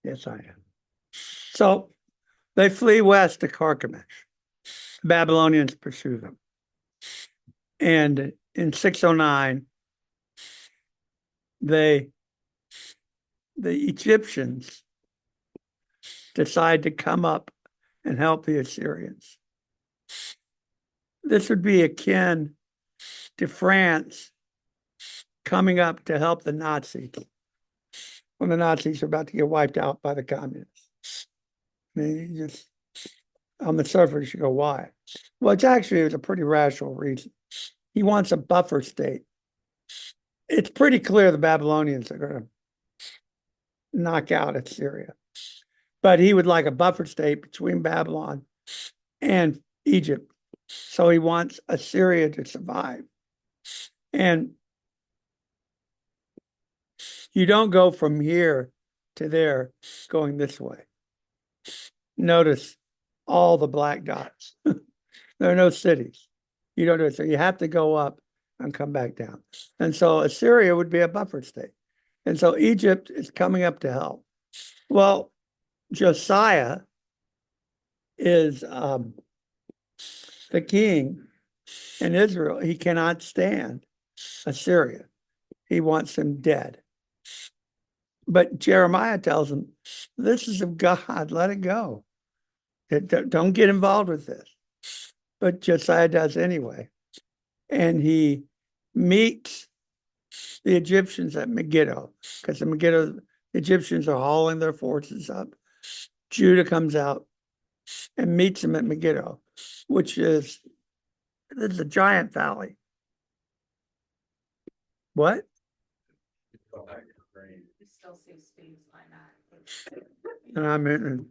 Yes, I am. So they flee west to Carchemish. The Babylonians pursue them. And in 609, they the Egyptians decide to come up and help the Assyrians. This would be akin to France coming up to help the Nazis when the Nazis are about to get wiped out by the communists. I mean, you just on the surface, you go, why? Well, it was a pretty rational reason. He wants a buffer state. It's pretty clear the Babylonians are going to knock out Assyria, but he would like a buffer state between Babylon and Egypt. So he wants Assyria to survive. And you don't go from here to there going this way. Notice all the black dots. There are no cities. You don't do it. So you have to go up and come back down. And so Assyria would be a buffer state. And so Egypt is coming up to help. Well, Josiah is the king in Israel. He cannot stand Assyria. He wants him dead. But Jeremiah tells him, this is of God, let it go. Don't get involved with this. But Josiah does anyway. And he meets the Egyptians at Megiddo, because the Megiddo, the Egyptians are hauling their forces up. Judah comes out and meets them at Megiddo, which is a giant valley. What? You still see Steve's line that. And I'm in.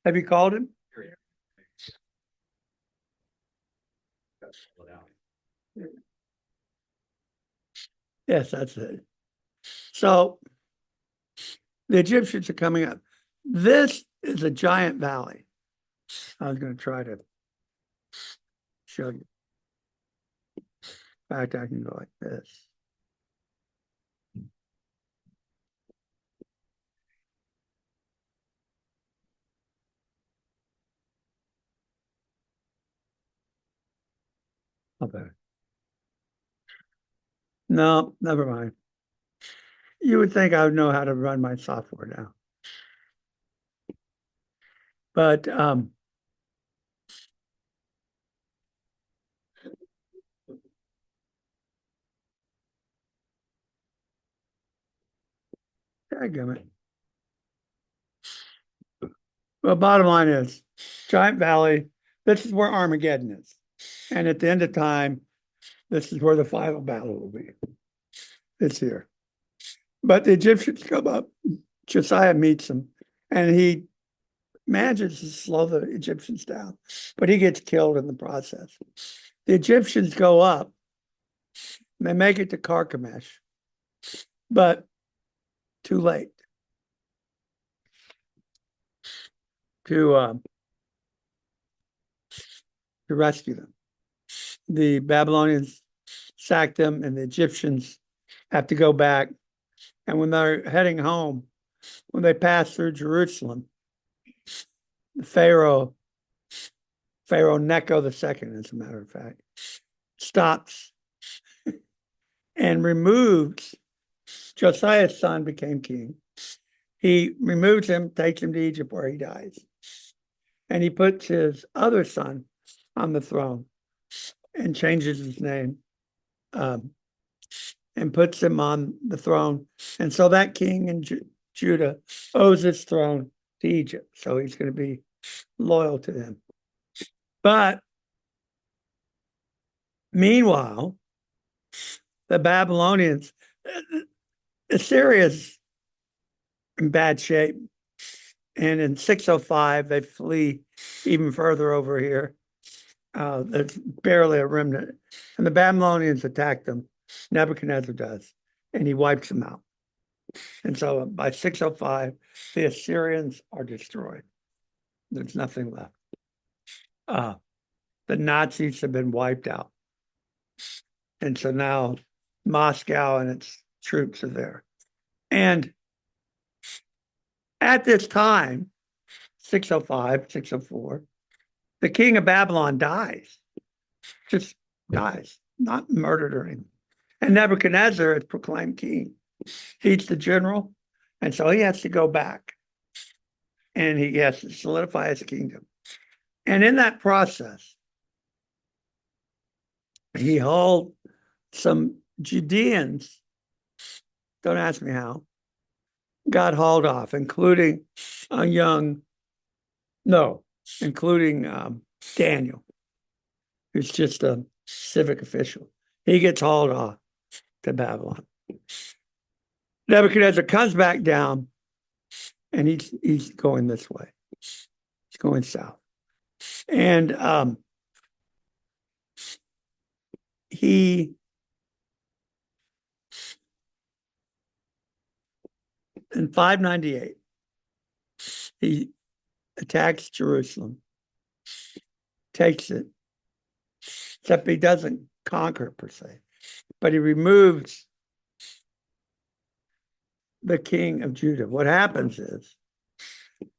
Have you called him? Yes, that's it. So the Egyptians are coming up. This is a giant valley. I was going to try to show you. In fact, I can go like this. Okay. No, never mind. You would think I would know how to run my software now. But dadgummit. Well, bottom line is giant valley. This is where Armageddon is. And at the end of time, this is where the final battle will be. It's here. But the Egyptians come up. Josiah meets them, and he manages to slow the Egyptians down, but he gets killed in the process. The Egyptians go up. They make it to Carchemish, but too late to rescue them. The Babylonians sack them, and the Egyptians have to go back. And when they're heading home, when they pass through Jerusalem, Pharaoh Necho II, as a matter of fact, stops and removes Josiah's son became king. He removes him, takes him to Egypt where he dies. And he puts his other son on the throne and changes his name and puts him on the throne. And so that king in Judah owes his throne to Egypt. So he's going to be loyal to them. But meanwhile, the Babylonians, Assyria's in bad shape. And in 605, they flee even further over here. There's barely a remnant. And the Babylonians attack them. Nebuchadnezzar does. And he wipes them out. And so by 605, the Assyrians are destroyed. There's nothing left. The Nazis have been wiped out. And so now Moscow and its troops are there. And at this time, 605, 604, the king of Babylon dies, just dies, not murdered or anything. And Nebuchadnezzar is proclaimed king. He's the general, and so he has to go back and he has to solidify his kingdom. And in that process, he hauled some Judeans, don't ask me how, got hauled off, including Daniel, who's just a civic official. He gets hauled off to Babylon. Nebuchadnezzar comes back down, and he's going this way. He's going south. And he in 598, he attacks Jerusalem, takes it, except he doesn't conquer per se, but he removes the king of Judah. What happens is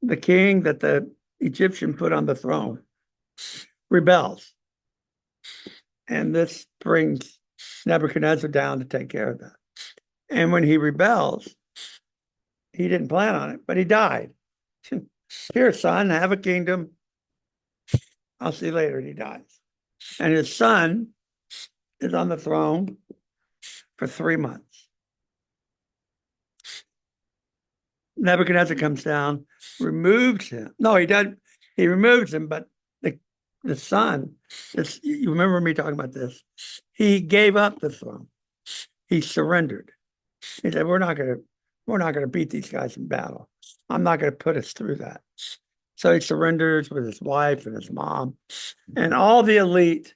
the king that the Egyptian put on the throne rebels. And this brings Nebuchadnezzar down to take care of that. And when he rebels, he didn't plan on it, but he died. Here, son, have a kingdom. I'll see you later. And he dies. And his son is on the throne for 3 months. Nebuchadnezzar comes down, removes him. No, he doesn't. He removes him, but the son, you remember me talking about this? He gave up the throne. He surrendered. He said, we're not gonna beat these guys in battle. I'm not gonna put us through that. So he surrenders with his wife and his mom, and all the elite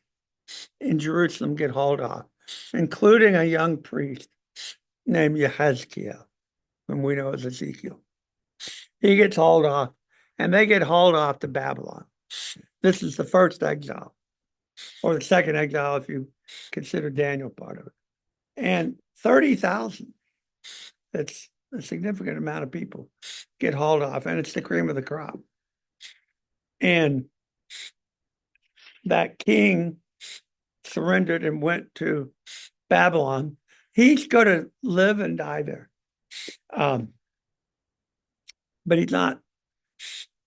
in Jerusalem get hauled off, including a young priest named Ezekiel, whom we know as Ezekiel. He gets hauled off, and they get hauled off to Babylon. This is the first exile, or the second exile if you consider Daniel part of it. And 30,000, that's a significant amount of people, get hauled off, and it's the cream of the crop. And that king surrendered and went to Babylon. He's going to live and die there. But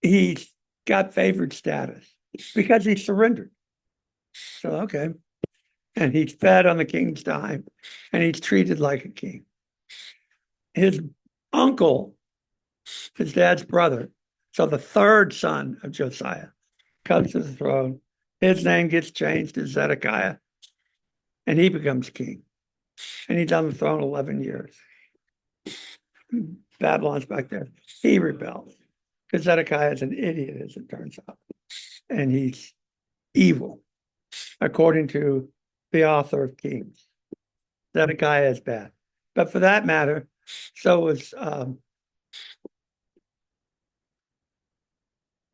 he's got favored status because he surrendered. So, okay. And he's fed on the king's dime, and he's treated like a king. His uncle, his dad's brother, so the third son of Josiah, comes to the throne. His name gets changed to Zedekiah, and he becomes king. And he's on the throne 11 years. Babylon's back there. He rebels because Zedekiah is an idiot, as it turns out. And he's evil, according to the author of Kings. Zedekiah is bad. But for that matter, so was, I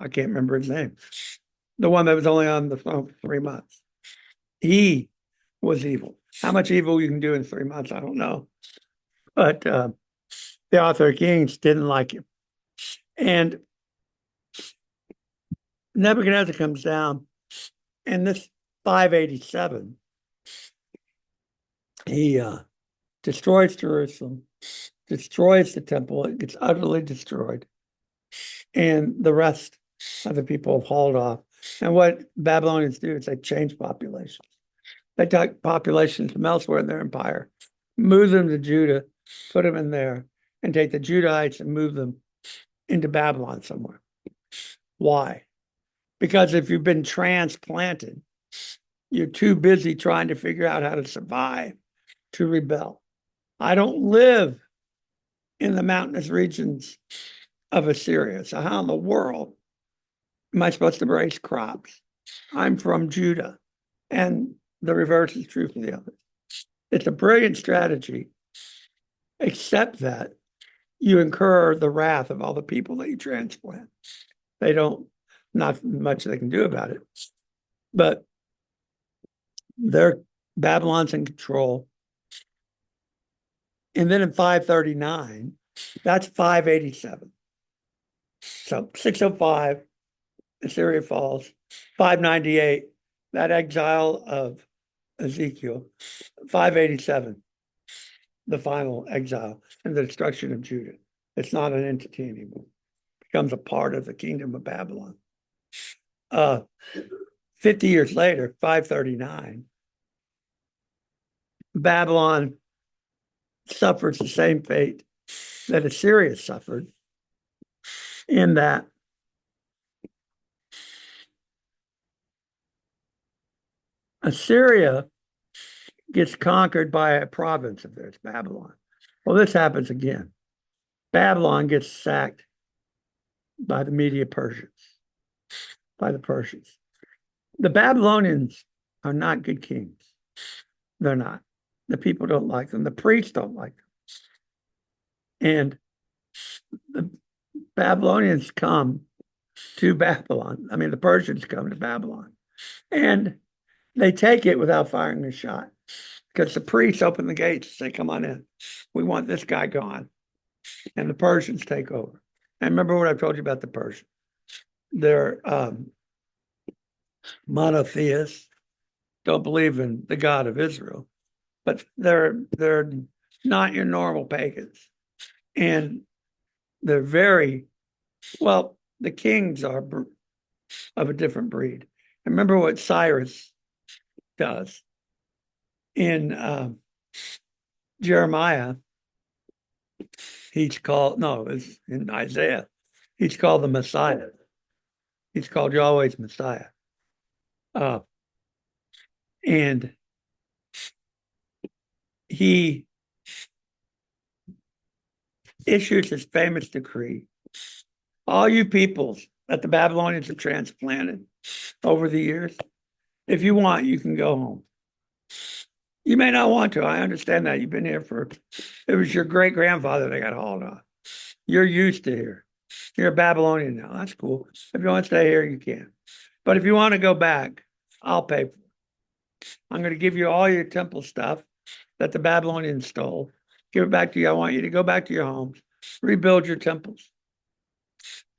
can't remember his name, the one that was only on the throne for 3 months. He was evil. How much evil you can do in 3 months, I don't know. But the author of Kings didn't like him. And Nebuchadnezzar comes down, and this 587, he destroys Jerusalem, destroys the temple. It gets utterly destroyed. And the rest of the people have hauled off. And what Babylonians do is they change populations. They take populations from elsewhere in their empire, move them to Judah, put them in there, and take the Judahites and move them into Babylon somewhere. Why? Because if you've been transplanted, you're too busy trying to figure out how to survive to rebel. I don't live in the mountainous regions of Assyria. So how in the world am I supposed to raise crops? I'm from Judah. And the reverse is true for the others. It's a brilliant strategy, except that you incur the wrath of all the people that you transplant. Not much they can do about it. But Babylon's in control. And then in 539, that's 587. So 605, Assyria falls. 598, that exile of Ezekiel. 587, the final exile and the destruction of Judah. It's not an entity anymore. It becomes a part of the kingdom of Babylon. 50 years later, 539, Babylon suffers the same fate that Assyria suffered, in that Assyria gets conquered by a province of theirs, Babylon. Well, this happens again. Babylon gets sacked by the Media Persians, by the Persians. The Babylonians are not good kings. They're not. The people don't like them. The priests don't like them. And the Babylonians come to Babylon. I mean, the Persians come to Babylon. And they take it without firing a shot, because the priests open the gates and say, come on in. We want this guy gone. And the Persians take over. And remember what I told you about the Persians. They're monotheists, don't believe in the God of Israel, but they're not your normal pagans. And they're very, well, the kings are of a different breed. Remember what Cyrus does in Jeremiah. He's called, no, it's in Isaiah. He's called the Messiah. He's called Yahweh's Messiah. And he issues his famous decree. All you peoples that the Babylonians have transplanted over the years, if you want, you can go home. You may not want to. I understand that. You've been here it was your great grandfather that got hauled off. You're used to here. You're a Babylonian now. That's cool. If you want to stay here, you can. But if you want to go back, I'll pay for it. I'm going to give you all your temple stuff that the Babylonians stole. Give it back to you. I want you to go back to your homes, rebuild your temples,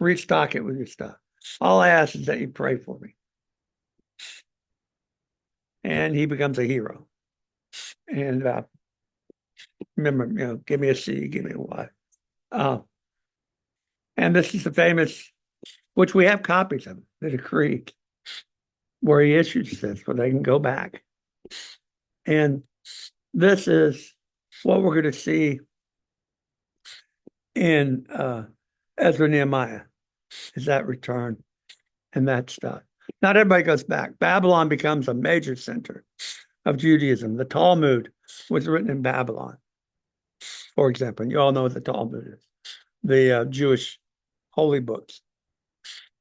restock it with your stuff. All I ask is that you pray for me. And he becomes a hero. And remember, give me a C, give me a Y. And this is the famous, which we have copies of, the decree, where he issues this, where they can go back. And this is what we're going to see in Ezra Nehemiah, is that return and that stuff. Not everybody goes back. Babylon becomes a major center of Judaism. The Talmud was written in Babylon, for example. And you all know what the Talmud is, the Jewish holy books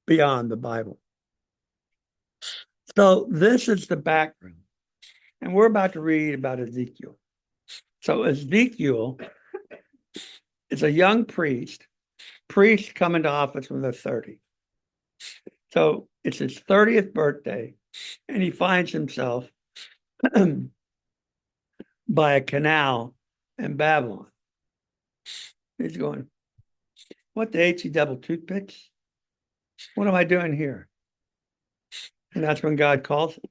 beyond the Bible. So this is the background. And we're about to read about Ezekiel. So Ezekiel is a young priest. Priests come into office when they're 30. So it's his 30th birthday, and he finds himself by a canal in Babylon. He's going, what the H-E double toothpicks? What am I doing here? And that's when God calls him.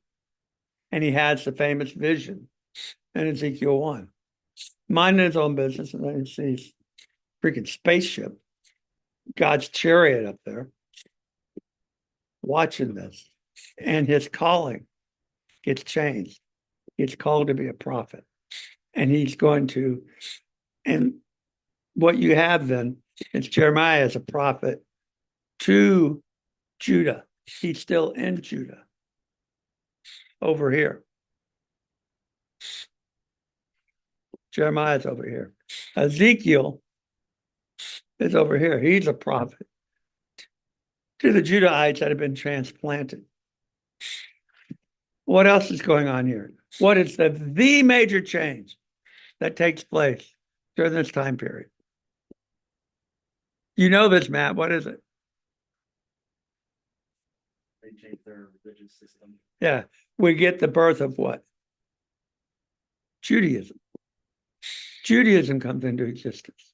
And he has the famous vision in Ezekiel 1. Minding his own business, and then he sees freaking spaceship, God's chariot up there, watching this. And his calling gets changed. He's called to be a prophet. And he's going to, and what you have then is Jeremiah as a prophet to Judah. He's still in Judah over here. Jeremiah's over here. Ezekiel is over here. He's a prophet to the Judahites that have been transplanted. What else is going on here? What is the major change that takes place during this time period? You know this, Matt. What is it? They change their religious system. Yeah. We get the birth of what? Judaism. Judaism comes into existence.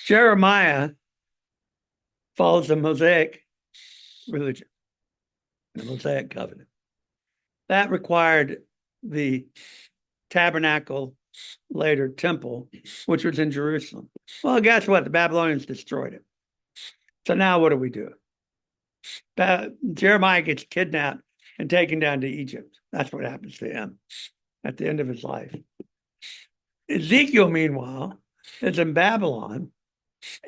Jeremiah follows the Mosaic religion, the Mosaic covenant. That required the tabernacle, later temple, which was in Jerusalem. Well, guess what? The Babylonians destroyed it. So now what do we do? Jeremiah gets kidnapped and taken down to Egypt. That's what happens to him at the end of his life. Ezekiel, meanwhile, is in Babylon,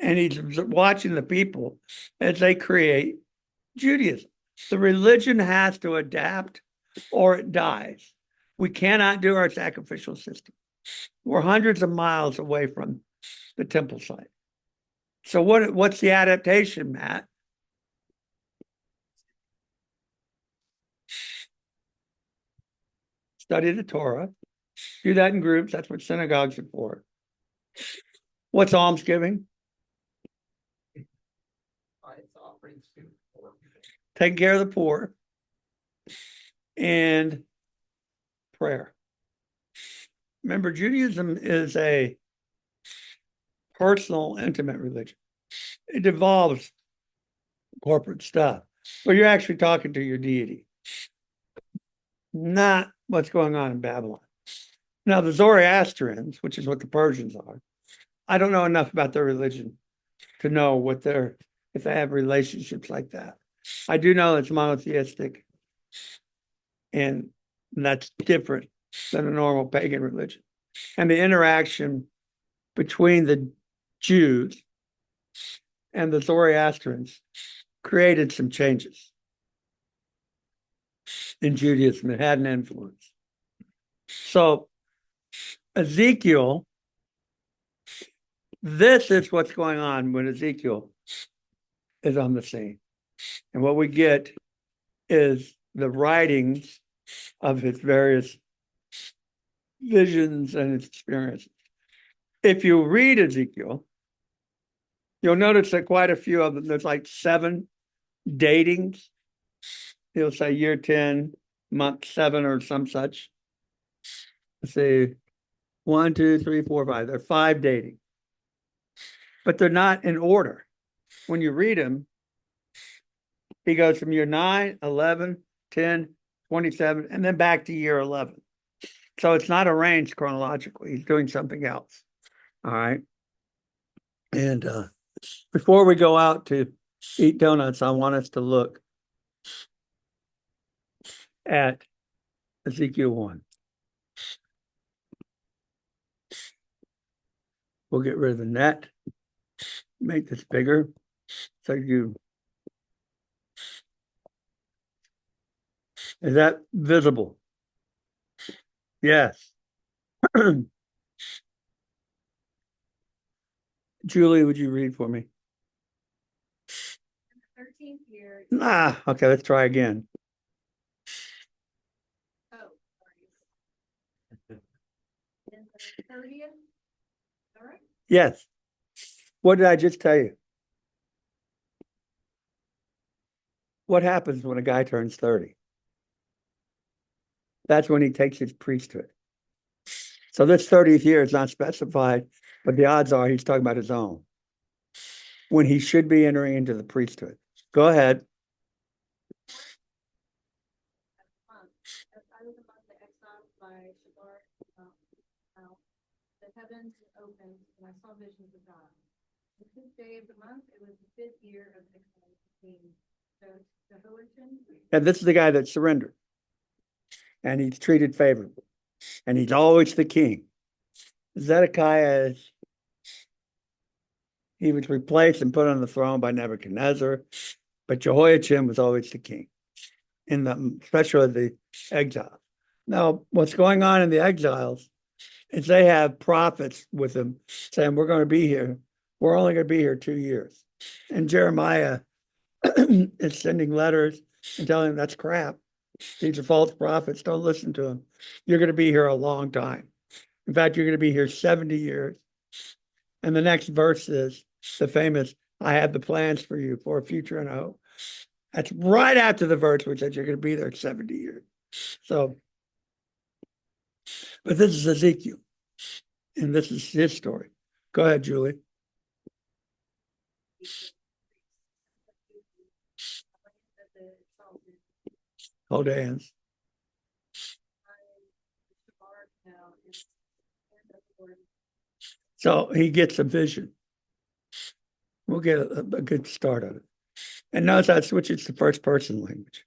and he's watching the people as they create Judaism. The religion has to adapt or it dies. We cannot do our sacrificial system. We're hundreds of miles away from the temple site. So what's the adaptation, Matt? Study the Torah. Do that in groups. That's what synagogues are for. What's almsgiving? It's offerings to poor people. Taking care of the poor. And prayer. Remember, Judaism is a personal, intimate religion. It involves corporate stuff, but you're actually talking to your deity, not what's going on in Babylon. Now, the Zoroastrians, which is what the Persians are, I don't know enough about their religion to know what if they have relationships like that. I do know it's monotheistic, and that's different than a normal pagan religion. And the interaction between the Jews and the Zoroastrians created some changes in Judaism. It had an influence. So Ezekiel, this is what's going on when Ezekiel is on the scene. And what we get is the writings of his various visions and his experiences. If you read Ezekiel, you'll notice that quite a few of them, there's like 7 datings. He'll say year 10, month 7, or some such. Let's see, 1, 2, 3, 4, 5. There are 5 dating, but they're not in order. When you read them, he goes from year 9, 11, 10, 27, and then back to year 11. So it's not arranged chronologically. He's doing something else. All right. And before we go out to eat donuts, I want us to look at Ezekiel 1. We'll get rid of the net, make this bigger. So is that visible? Yes. Julie, would you read for me? In the 13th year. Okay, let's try again. Oh, sorry. In the 30th. All right. Yes. What did I just tell you? What happens when a guy turns 30? That's when he takes his priesthood. So this 30th year is not specified, but the odds are he's talking about his own, when he should be entering into the priesthood. Go ahead. As I was among the exiles by Shabar, the heavens opened, and I saw visions of God. The 5th day of the month, it was the 5th year of Jehoiachin. And this is the guy that surrendered, and he's treated favorably, and he's always the king. Zedekiah, he was replaced and put on the throne by Nebuchadnezzar, but Jehoiachin was always the king, especially the exile. Now, what's going on in the exiles is they have prophets with them saying, we're going to be here. We're only going to be here 2 years. And Jeremiah is sending letters and telling them that's crap. These are false prophets. Don't listen to them. You're going to be here a long time. In fact, you're going to be here 70 years. And the next verse is the famous, I have the plans for you for a future and a hope. That's right after the verse which says you're going to be there 70 years. So, but this is Ezekiel. And this is his story. Go ahead, Julie. Hold hands. So he gets a vision. We'll get a good start of it. And notice I switches to first person language.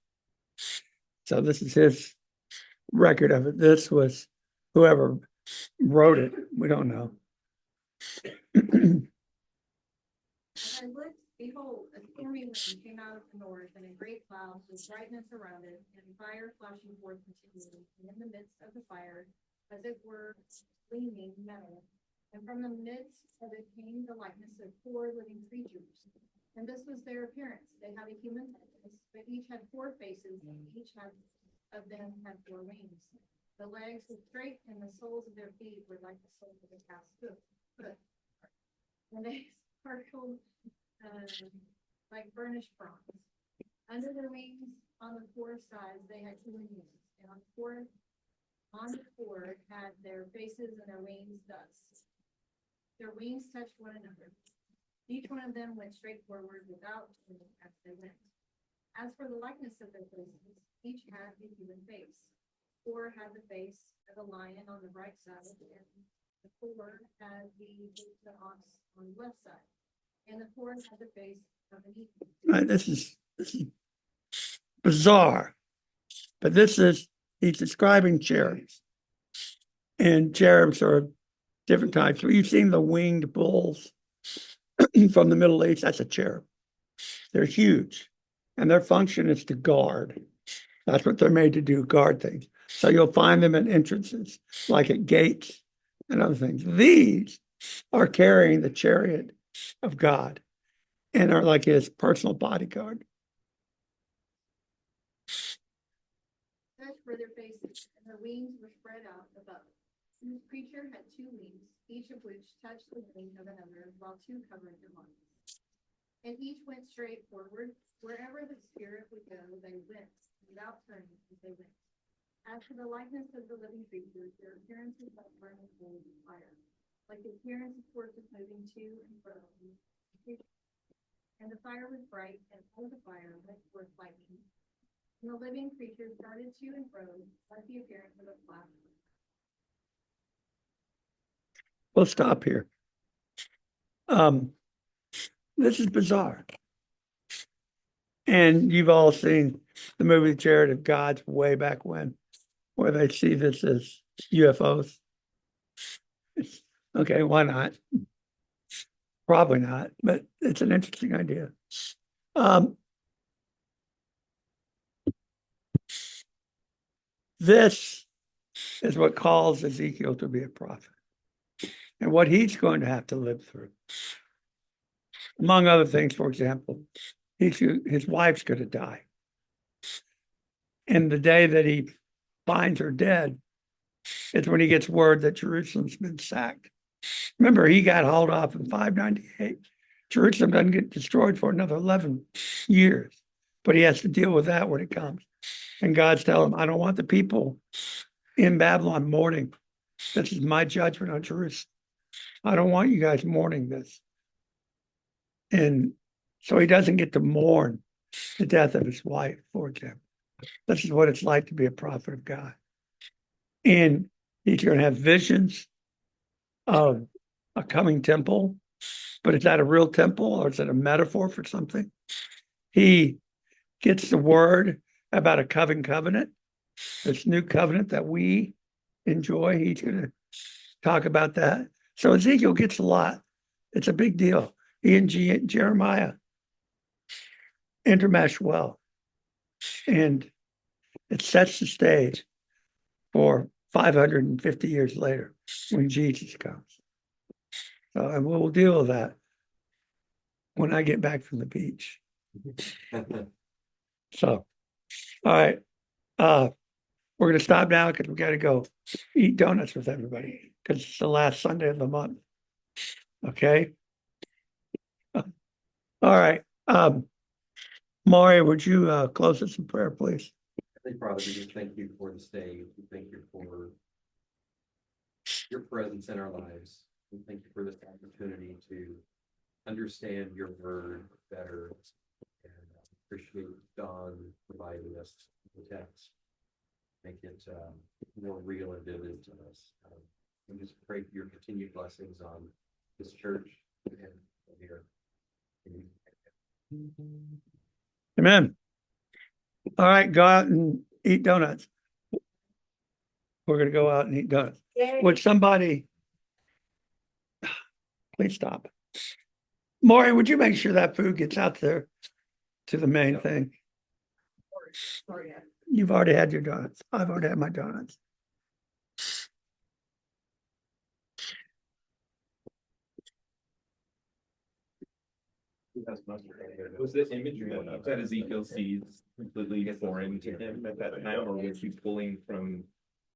So this is his record of it. This was whoever wrote it. We don't know. And I looked, behold, a stormy wind came out of the north, and a great cloud with brightness around it, and fire flashing forth continually, and in the midst of the fire, as it were gleaming metal. And from the midst of it came the likeness of 4 living creatures. And this was their appearance. They had a human likeness, but each had 4 faces, and each of them had 4 wings. The legs were straight, and the soles of their feet were like the soles of a calf's foot. And they sparkled like burnished bronze. Under their wings, on the 4 sides, they had human wings, and on the 4 had their faces and their wings thus. Their wings touched one another. Each one of them went straight forward without turning as they went. As for the likeness of their faces, each had a human face. 4 had the face of a lion on the right side, and the 4 had the ox on the left side, and the 4 had the face of an eagle. Right, this is bizarre, but he's describing cherubs, and cherubs are different types. You've seen the winged bulls from the Middle East. That's a cherub. They're huge, and their function is to guard. That's what they're made to do, guard things. So you'll find them at entrances, like at gates and other things. These are carrying the chariot of God and are like his personal bodyguard. Such were their faces, and their wings were spread out above. Each creature had 2 wings, each of which touched the wing of another, while 2 covered their bodies. And each went straight forward. Wherever the spirit would go, they went, without turning as they went. As for the likeness of the living creatures, their appearance was like burning coals of fire, like the appearance of torches moving to and fro. And the fire was bright, and out of the fire went forth lightning. And the living creatures darted to and fro, like the appearance of a flash. We'll stop here. This is bizarre. And you've all seen the movie Chariot of Gods way back when, where they see this as UFOs. Okay, why not? Probably not, but it's an interesting idea. This is what calls Ezekiel to be a prophet and what he's going to have to live through. Among other things, for example, his wife's going to die. And the day that he finds her dead is when he gets word that Jerusalem's been sacked. Remember, he got hauled off in 598. Jerusalem doesn't get destroyed for another 11 years, but he has to deal with that when it comes. And God's telling him, I don't want the people in Babylon mourning. This is my judgment on Jerusalem. I don't want you guys mourning this. And so he doesn't get to mourn the death of his wife, for example. This is what it's like to be a prophet of God. And he's going to have visions of a coming temple, but is that a real temple or is it a metaphor for something? He gets the word about a covenant, this new covenant that we enjoy. He's going to talk about that. So Ezekiel gets a lot. It's a big deal. He and Jeremiah intermesh well. And it sets the stage for 550 years later when Jesus comes. So, and we'll deal with that when I get back from the beach. So, all right. We're going to stop now because we got to go eat donuts with everybody because it's the last Sunday of the month. Okay. All right. Maury, would you close us in prayer, please? Father, we just thank you for this day. We thank you for your presence in our lives. We thank you for this opportunity to understand your word better, and appreciate Don providing us the text. Make it more real and vivid to us. We just pray for your continued blessings on this church and here. Amen. All right, go out and eat donuts. We're gonna go out and eat donuts. Would somebody please stop? Maury, would you make sure that food gets out there to the main thing? Sorry. You've already had your donuts. I've already had my donuts. Was the image that Ezekiel sees completely foreign to him at that time, or was he pulling from